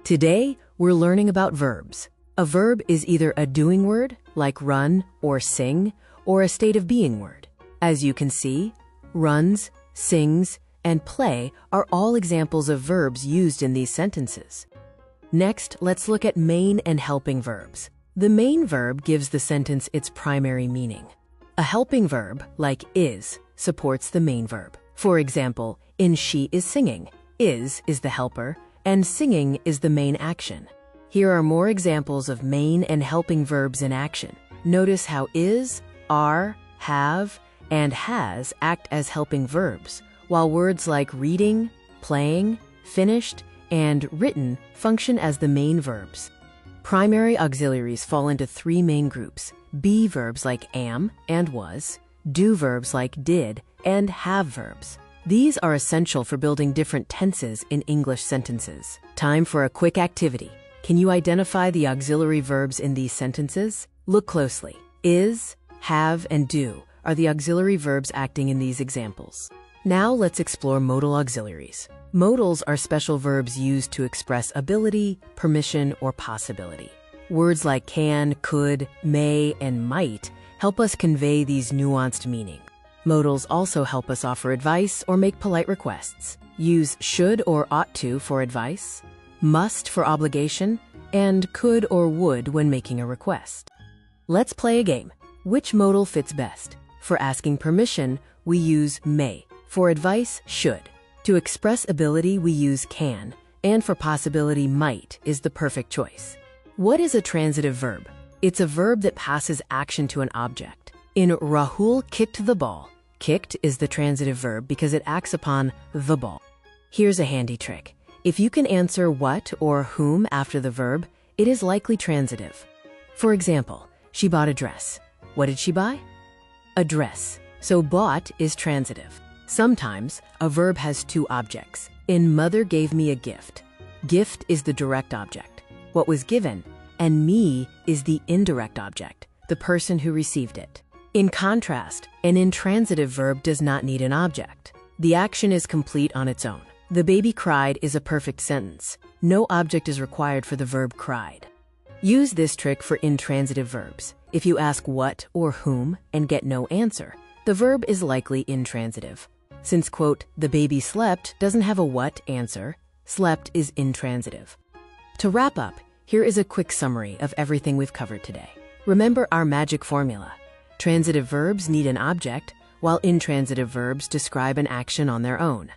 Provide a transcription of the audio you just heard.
Today, we're learning about verbs. A verb is either a doing word, like run or sing, or a state of being word. As you can see, runs, sings, and play are all examples of verbs used in these sentences. Next, let's look at main and helping verbs. The main verb gives the sentence its primary meaning. A helping verb, like is, supports the main verb. For example, in she is singing, is the helper, and singing is the main action. Here are more examples of main and helping verbs in action. Notice how is, are, have, and has act as helping verbs, while words like reading, playing, finished, and written function as the main verbs. Primary auxiliaries fall into three main groups: be verbs like am and was, do verbs like did, and have verbs. These are essential for building different tenses in English sentences. Time for a quick activity. Can you identify the auxiliary verbs in these sentences? Look closely. Is, have, and do are the auxiliary verbs acting in these examples. Now let's explore modal auxiliaries. Modals are special verbs used to express ability, permission, or possibility. Words like can, could, may, and might help us convey these nuanced meanings. Modals also help us offer advice or make polite requests. Use should or ought to for advice, must for obligation, and could or would when making a request. Let's play a game. Which modal fits best? For asking permission, we use may. For advice, should. To express ability, we use can. And for possibility, might is the perfect choice. What is a transitive verb? It's a verb that passes action to an object. In Rahul kicked the ball, kicked is the transitive verb because it acts upon the ball. Here's a handy trick. If you can answer what or whom after the verb, it is likely transitive. For example, she bought a dress. What did she buy? A dress. So bought is transitive. Sometimes a verb has two objects. In mother gave me a gift. Gift is the direct object, what was given, and me is the indirect object, the person who received it. In contrast, an intransitive verb does not need an object. The action is complete on its own. The baby cried is a perfect sentence. No object is required for the verb cried. Use this trick for intransitive verbs. If you ask what or whom and get no answer, the verb is likely intransitive. Since, quote, the baby slept doesn't have a what answer, slept is intransitive. To wrap up, here is a quick summary of everything we've covered today. Remember our magic formula. Transitive verbs need an object, while intransitive verbs describe an action on their own.